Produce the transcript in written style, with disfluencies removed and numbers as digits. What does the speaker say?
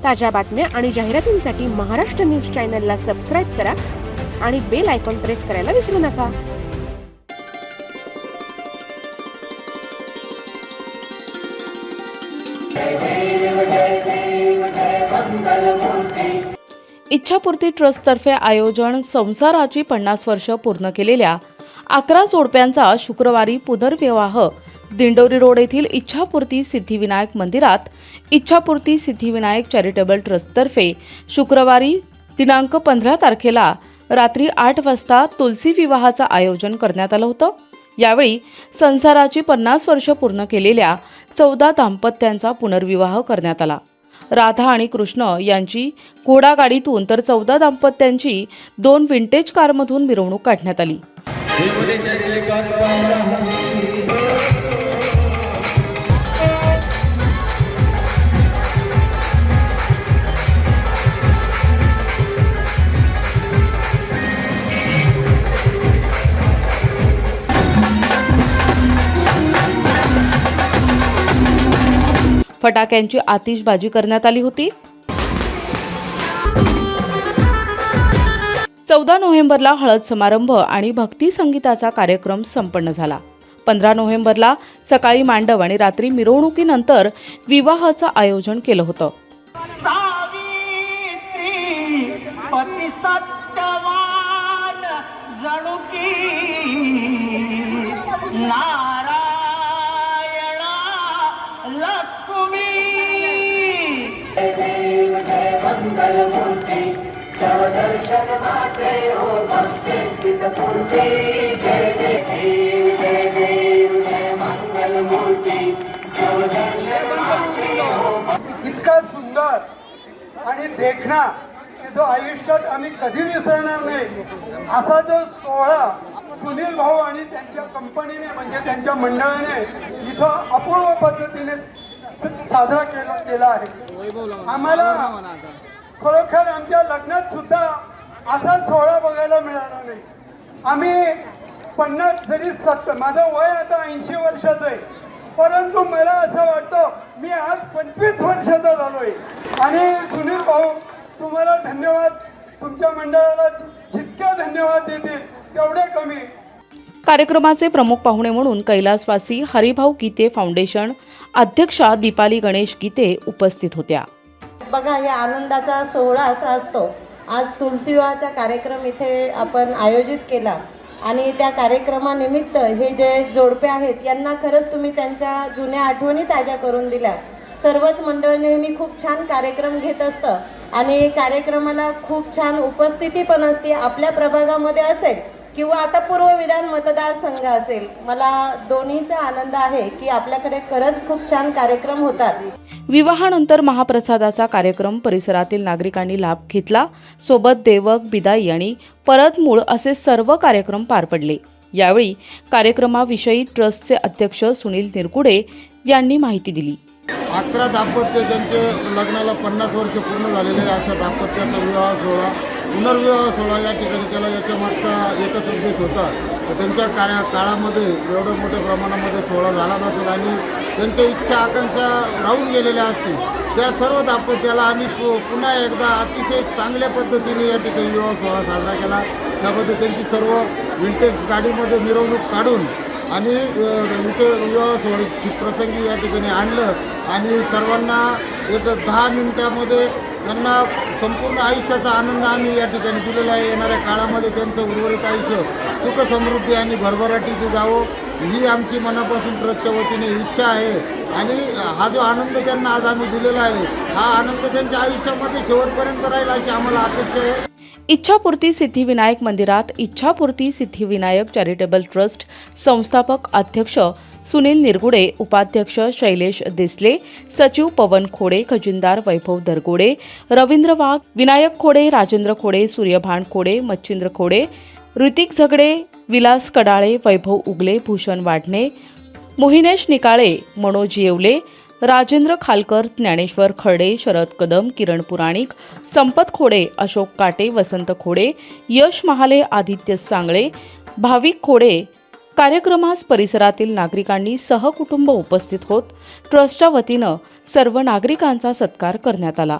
ताज्या बातम्या आणि जाहिरातींसाठी महाराष्ट्र न्यूज चॅनलला सबस्क्राईब करा आणि बेल आयकॉन प्रेस करायला विसरू नका. इच्छापूर्ती ट्रस्टतर्फे आयोजन संसाराची 50 वर्ष पूर्ण केलेल्या 11 जोडप्यांचा शुक्रवारी पुनर्विवाह दिंडोरी रोड येथील इच्छापूर्ती सिद्धिविनायक मंदिरात इच्छापूर्ती सिद्धिविनायक चॅरिटेबल ट्रस्टतर्फे शुक्रवारी दिनांक 15 तारखेला रात्री 8 वाजता तुलसी विवाहाचं आयोजन करण्यात आलं होतं. यावेळी संसाराची 50 वर्ष पूर्ण केलेल्या 14 दाम्पत्यांचा पुनर्विवाह करण्यात आला. राधा आणि कृष्ण यांची घोडागाडीतून तर 14 दाम्पत्यांची 2 विंटेज कारमधून मिरवणूक काढण्यात आली. फटाक्यांची आतिषबाजी करण्यात आली होती. 14 नोव्हेंबरला हळद समारंभ आणि भक्ती संगीताचा कार्यक्रम संपन्न झाला. 15 नोव्हेंबरला सकाळी मांडव आणि रात्री मिरवणुकीनंतर विवाहाचं आयोजन केलं होतं. पती सत्यवान जणू की नारायणा लक्ष्मी. देव जय मंगल मूर्ती जव दर्शन मात्रे हो भक्ती सिद्धपूर्ती. जय देव जय देव जय मंगल मूर्ती जव दर्शन मात्रे हो. इतका सुंदर आणि देखणा जो आयुष्यात आम्ही कधी विसरणार नाही असा जो सोहळा सुनील भाऊ आणि त्यांच्या कंपनीने म्हणजे त्यांच्या मंडळाने इथं अपूर्व पद्धतीने साजरा केला आहे. आम्हाला खरोखर आमच्या लग्नात सुद्धा असा सोहळा बघायला मिळाला नाही. आम्ही 50 जरी माझं वय आता 80 वर्षाचं आहे, परंतु मला असं वाटतं मी आज 25 वर्षाचा झालोय. आणि सुनील भाऊ तुम्हाला धन्यवाद, तुमच्या मंडळाला जितके धन्यवाद देतील तेवढे कमी. कार्यक्रमाचे प्रमुख पाहुणे म्हणून कैलासवासी हरिभाऊ गीते फाउंडेशन अध्यक्षा दीपाली गणेश गीते उपस्थित होत्या. बघा, या आनंदाचा सोहळा असा असतो. आज तुलसी विवाहाचा कार्यक्रम इथे आपण आयोजित केला आणि त्या कार्यक्रमानिमित्त हे जे जोडपे आहेत यांना खरंच तुम्ही त्यांच्या जुन्या आठवणी ताज्या करून दिल्या. सर्वच मंडळ नेहमी खूप छान कार्यक्रम घेत असतं आणि कार्यक्रमाला खूप छान उपस्थिती पण असते. आपल्या प्रभागामध्ये असेल किंवा आता पूर्व विधान मतदारसंघ असेल, मला दोन्हीचा आनंद आहे की आपल्याकडे खरंच खूप छान कार्यक्रम होतात. विवाहानंतर महाप्रसादाचा कार्यक्रम परिसरातील नागरिकांनी लाभ घेतला. सोबत देवक, बिदाई आणि परत मूळ असे सर्व कार्यक्रम पार पडले. यावेळी कार्यक्रमाविषयी ट्रस्टचे अध्यक्ष सुनील निरगुडे यांनी माहिती दिली. 11 दाम्पत्य ज्यांचे लग्नाला 50 वर्ष पूर्ण झालेले आहे अशा दाम्पत्याचा विवाह सोहळा पुनर्विवाह सोहळा या ठिकाणी केला. याच्या मागचा एकच उद्देश होता तर त्यांच्या काळामध्ये एवढं मोठ्या प्रमाणामध्ये सोहळा झाला नसेल आणि त्यांच्या इच्छा आकांक्षा राहून गेलेल्या असतील त्या सर्व दाम्पत्याला आम्ही पुन्हा एकदा अतिशय चांगल्या पद्धतीने या ठिकाणी विवाह सोहळा साजरा केला. त्यामध्ये त्यांची सर्व विंटेज गाडीमध्ये मिरवणूक काढून आणि इथे विवाह सोहळ्याची प्रसंगी या ठिकाणी आणलं आणि सर्वांना एक 10 मिनिटामध्ये त्यांना संपूर्ण आयुष्याचा आनंद आम्ही या ठिकाणी दिलेला आहे. येणाऱ्या काळामध्ये त्यांचं उर्वरित आयुष्य सुख समृद्धी आणि भरभराटीचे जावं ही आमची मनापासून ट्रस्टच्या वतीने इच्छा आहे. आणि हा जो आनंद त्यांना आज आम्ही दिलेला आहे हा आनंद त्यांच्या आयुष्यामध्ये शेवटपर्यंत राहील अशी आम्हाला अपेक्षा आहे. इच्छापूर्ती सिद्धिविनायक मंदिरात इच्छापूर्ती सिद्धिविनायक चॅरिटेबल ट्रस्ट संस्थापक अध्यक्ष सुनील निरगुडे, उपाध्यक्ष शैलेश देसले, सचिव पवन खोडे, खजिनदार वैभव दरगोडे, रवींद्र वाघ, विनायक खोडे, राजेंद्र खोडे, सूर्यभान खोडे, मच्छिंद्र खोडे, ऋतिक झगडे, विलास कडाळे, वैभव उगले, भूषण वाढणे, मोहिनेश निकाळे, मनोज येवले, राजेंद्र खालकर, ज्ञानेश्वर खर्डे, शरद कदम, किरण पुराणिक, संपत खोडे, अशोक काटे, वसंत खोडे, यश महाले, आदित्य सांगळे, भाविक खोडे. कार्यक्रमास परिसरातील नागरिकांनी सहकुटुंब उपस्थित होत ट्रस्टच्या वतीनं सर्व नागरिकांचा सत्कार करण्यात आला.